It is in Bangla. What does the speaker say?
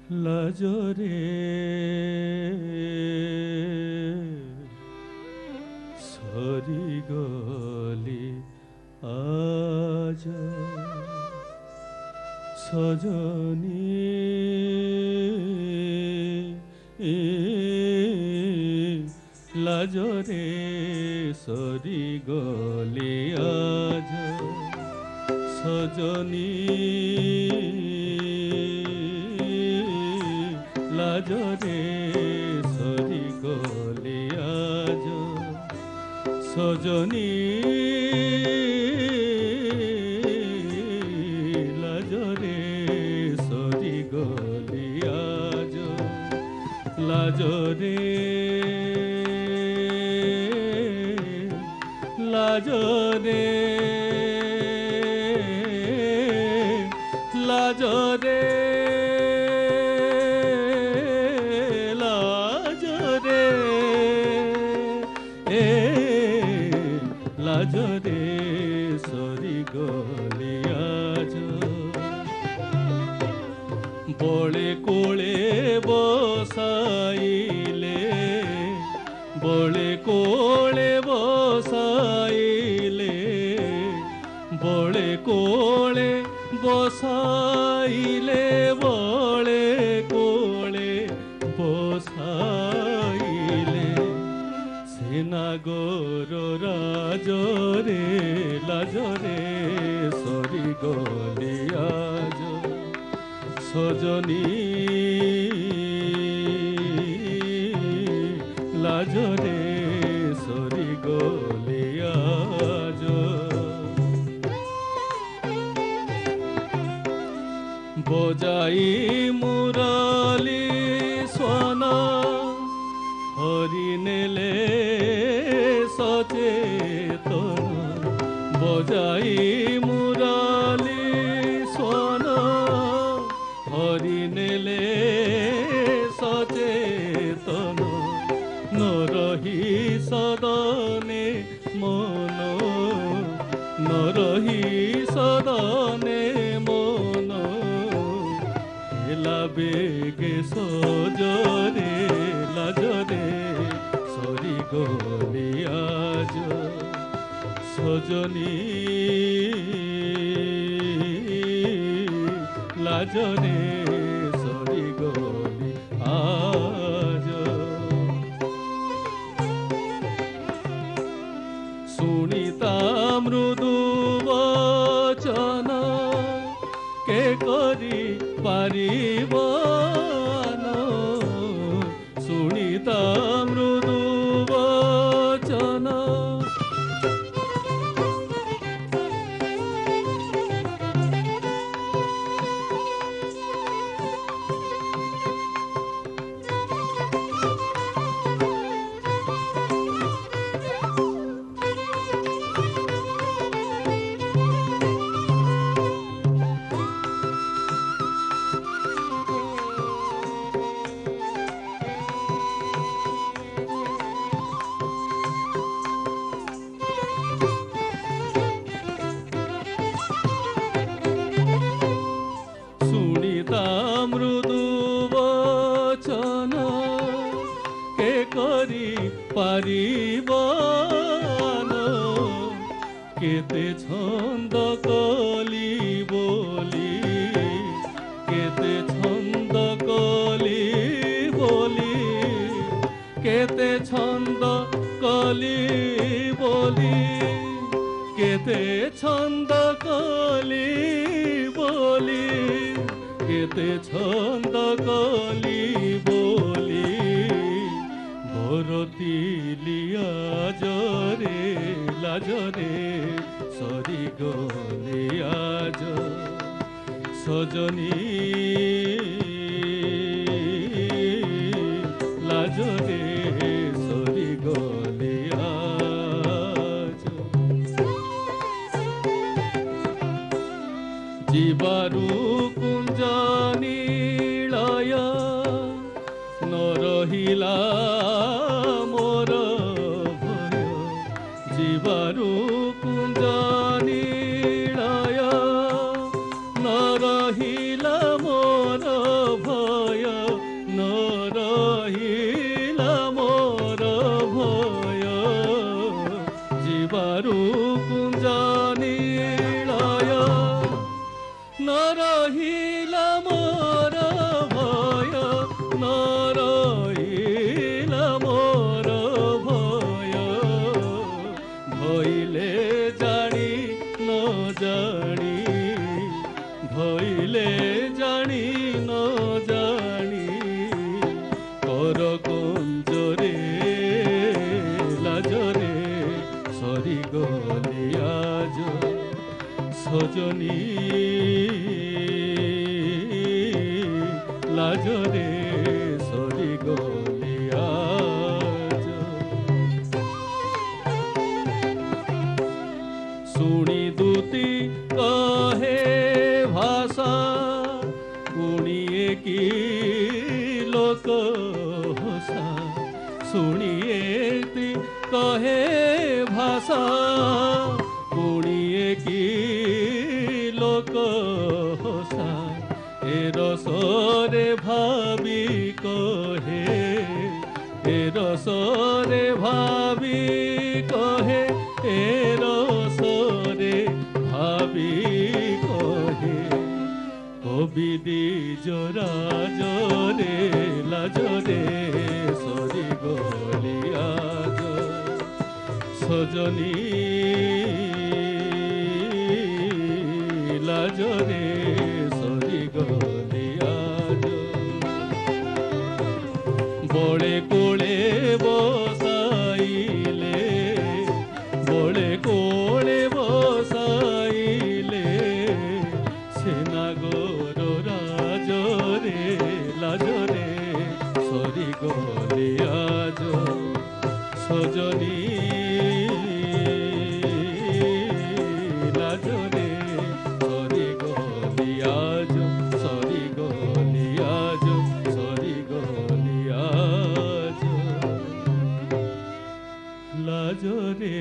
লাজরে সরি গলি আজ সজনী লাজরে সরি গলি আজ সজনী লাজরে সরি গলি আজ সজনী লাজরে সরি গলি আজ লাজরে লাজরে লাজরে লাজরে লাজরে সরি গলি আজ বলে কোলে বসাইলে বলে কোলে বসাইলে বলে কোলে বসাইলে বলে কোলে বসাইলে সেনাগর রাজরে লাজরে সরি গলি আজ সজনী লাজরে সরি গলি আজ বজাই মুরালি সোনা হরি নেলে সচেতন বজাই মুরালি সোনা হরি নেলে সচেতন নরহি সদনে মন নরহি সদনে মন হেলা বেগে সজরে লাজরে সরি গলি আজ সজনী লাজরে সরি গলি আজ শুনিতা মৃদু বচন কে করি পারিব শুনিতা মৃদু বচন মৃদু বচন কে করি পারিব কেতে ছন্দ কলি বলি কেতে ছন্দ কলি বলি কেতে ছন্দ কলি বলি কেতে ছন্দ কলি বলি কেতে ছন্দ কলি বলি ভরতি লিয়াজরে লাজরে সরি গলি আজ সজনী লাজরে সরি গলি আজ জীবারু কুঞ্জ নীলয় নরহিলা মোর ভয় জীবারু কুঞ্জ নীলয় নরহিলা মোর ভয় সজনী লাজরে সরি গলি আজ শুনি দুতি কহে ভাষা শুনিয়ে কি লোক হসা শুনিয়ে তি কহে ভাষা শুনিয়ে কি লোক হসা এ রসরে ভাবি কহে এ রসরে ভাবি কহে এ রসরে ভাবি কহে কবি দ্বিজ রাজরে লাজরে সরি গলি আজ সজনী লাজরে সরি গলি আজ বড়ে কোলে বসাইলে বড়ে কোলে বসাইলে সেনাগর রাজরে লাজরে সরি গলি আজ সজনী লাজরে সরি গলি আজ সরি গলি আজ সরি গলি আজ লাজরে